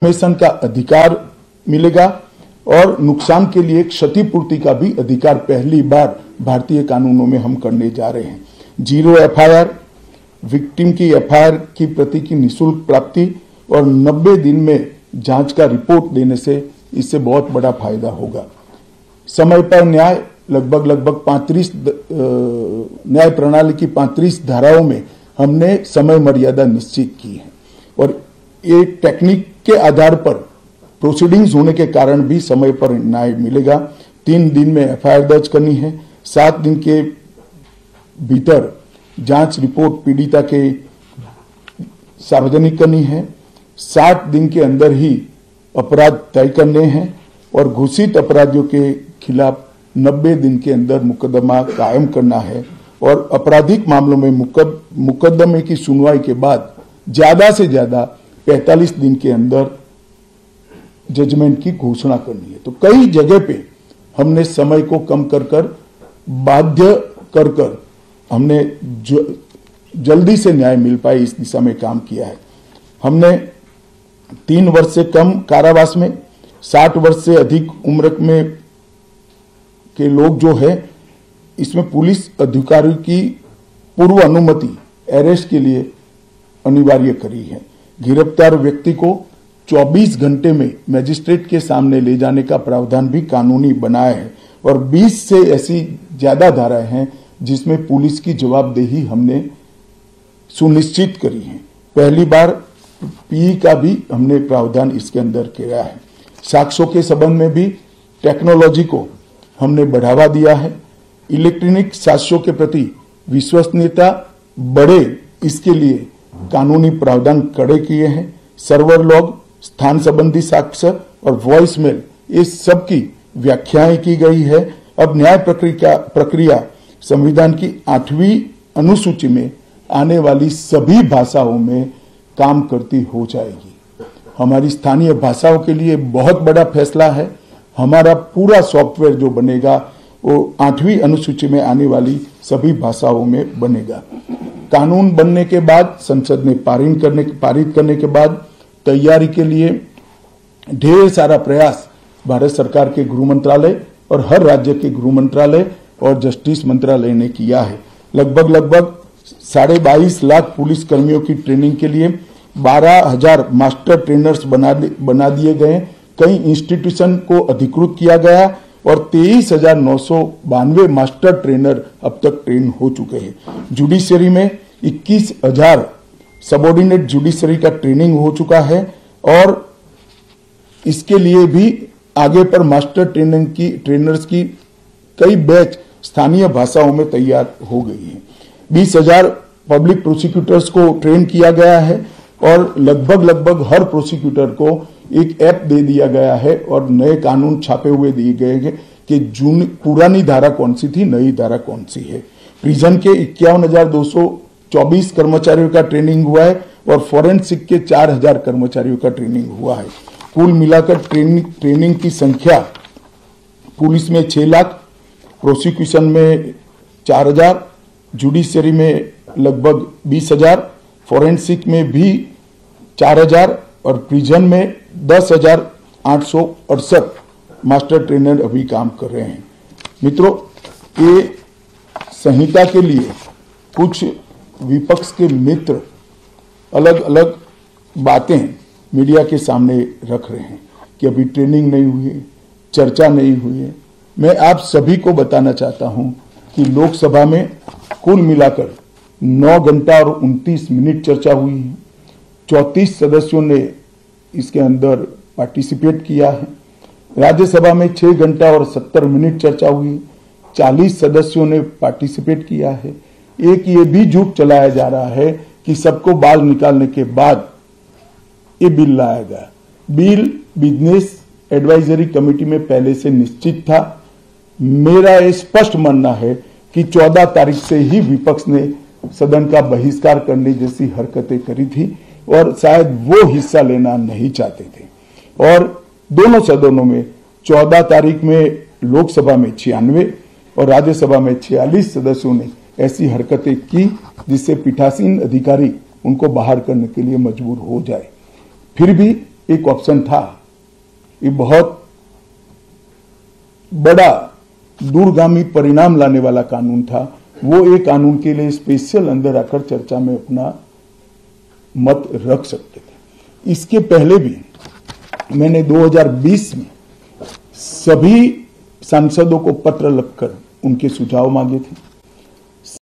Information का अधिकार मिलेगा और नुकसान के लिए क्षतिपूर्ति का भी अधिकार पहली बार भारतीय कानूनों में हम करने जा रहे हैं। 0 एफआईआर, विक्टिम की एफआईआर की प्रति की निःशुल्क प्राप्ति और 90 दिन में जांच का रिपोर्ट देने से इससे बहुत बड़ा फायदा होगा। समय पर न्याय, लगभग 35 न्याय प्रणाली की 35 धाराओं में हमने समय मर्यादा निश्चित की है और ये टेक्निक के आधार पर प्रोसीडिंग्स होने के कारण भी समय पर न्याय मिलेगा। 3 दिन में एफआईआर दर्ज करनी है, 7 दिन के भीतर जांच रिपोर्ट पीड़िता के सार्वजनिक करनी है, 60 दिन के अंदर ही अपराध तय करने हैं और घोषित अपराधियों के खिलाफ 90 दिन के अंदर मुकदमा कायम करना है और आपराधिक मामलों में मुकदमे की सुनवाई के बाद ज्यादा से ज्यादा 45 दिन के अंदर जजमेंट की घोषणा करनी है। तो कई जगह पे हमने समय को कम कर बाध्य कर हमने जल्दी से न्याय मिल पाए इस दिशा में काम किया है। हमने 3 वर्ष से कम कारावास में, 60 वर्ष से अधिक उम्र में के लोग जो है, इसमें पुलिस अधिकारियों की पूर्व अनुमति अरेस्ट के लिए अनिवार्य करी है। गिरफ्तार व्यक्ति को 24 घंटे में मजिस्ट्रेट के सामने ले जाने का प्रावधान भी कानूनी बनाया है और 20 से ऐसी ज्यादा धाराएं हैं जिसमें पुलिस की जवाबदेही हमने सुनिश्चित करी है। पहली बार पीई का भी हमने प्रावधान इसके अंदर किया है। साक्ष्यों के संबंध में भी टेक्नोलॉजी को हमने बढ़ावा दिया है। इलेक्ट्रॉनिक साक्ष्यों के प्रति विश्वसनीयता बढ़े, इसके लिए कानूनी प्रावधान कड़े किए हैं। सर्वर लॉग, स्थान संबंधी साक्ष्य और वॉइस मेल, इस सब की व्याख्याएं की गई है। अब न्याय प्रक्रिया संविधान की 8वीं अनुसूची में आने वाली सभी भाषाओं में काम करती हो जाएगी। हमारी स्थानीय भाषाओं के लिए बहुत बड़ा फैसला है। हमारा पूरा सॉफ्टवेयर जो बनेगा वो 8वीं अनुसूची में आने वाली सभी भाषाओं में बनेगा। कानून बनने के बाद, संसद ने पारित करने के बाद तैयारी के लिए ढेर सारा प्रयास भारत सरकार के गृह मंत्रालय और हर राज्य के गृह मंत्रालय और जस्टिस मंत्रालय ने किया है। लगभग 22.5 लाख पुलिस कर्मियों की ट्रेनिंग के लिए 12,000 मास्टर ट्रेनर्स बना दिए गए। कई इंस्टीट्यूशन को अधिकृत किया गया और 23,992 मास्टर ट्रेनर अब तक ट्रेन हो चुके हैं। जुडिशरी में 21,000 सबऑर्डिनेट जुडिशरी का ट्रेनिंग हो चुका है और इसके लिए भी आगे पर मास्टर ट्रेनर्स की कई बैच स्थानीय भाषाओं में तैयार हो गई है। 20,000 पब्लिक प्रोसिक्यूटर्स को ट्रेन किया गया है और लगभग हर प्रोसिक्यूटर को एक ऐप दे दिया गया है और नए कानून छापे हुए दिए गए हैं कि पुरानी धारा कौन सी थी, नई धारा कौन सी है। प्रिजन के 51,224 कर्मचारियों का ट्रेनिंग हुआ है और फॉरेंसिक के 4,000 कर्मचारियों का ट्रेनिंग हुआ है। कुल मिलाकर ट्रेनिंग की संख्या पुलिस में 6 लाख, प्रोसिक्यूशन में 4,000, जुडिशरी में लगभग 20,000, फॉरेंसिक में भी 4,000 और प्रिजन में 10,868 मास्टर ट्रेनर अभी काम कर रहे हैं। मित्रों, ये संहिता के लिए कुछ विपक्ष के मित्र अलग अलग बातें मीडिया के सामने रख रहे हैं कि अभी ट्रेनिंग नहीं हुई है, चर्चा नहीं हुई है। मैं आप सभी को बताना चाहता हूं कि लोकसभा में कुल मिलाकर 9 घंटा और 29 मिनट चर्चा हुई है। 34 सदस्यों ने इसके अंदर पार्टिसिपेट किया है। राज्यसभा में 6 घंटा और 70 मिनट चर्चा हुई, 40 सदस्यों ने पार्टिसिपेट किया है। एक ये भी झूठ चलाया जा रहा है कि सबको बाल निकालने के बाद ये बिल लाया गया। बिल बिजनेस एडवाइजरी कमेटी में पहले से निश्चित था। मेरा ये स्पष्ट मानना है कि 14 तारीख से ही विपक्ष ने सदन का बहिष्कार करने जैसी हरकतें करी थी और शायद वो हिस्सा लेना नहीं चाहते थे। और दोनों सदनों में 14 तारीख में लोकसभा में 96 और राज्यसभा में 46 सदस्यों ने ऐसी हरकतें की जिससे पीठासीन अधिकारी उनको बाहर करने के लिए मजबूर हो जाए। फिर भी एक ऑप्शन था, ये बहुत बड़ा दूरगामी परिणाम लाने वाला कानून था। वो एक कानून के लिए स्पेशल अंदर आकर चर्चा में अपना मत रख सकते थे। इसके पहले भी मैंने 2020 में सभी सांसदों को पत्र लिखकर उनके सुझाव मांगे थे।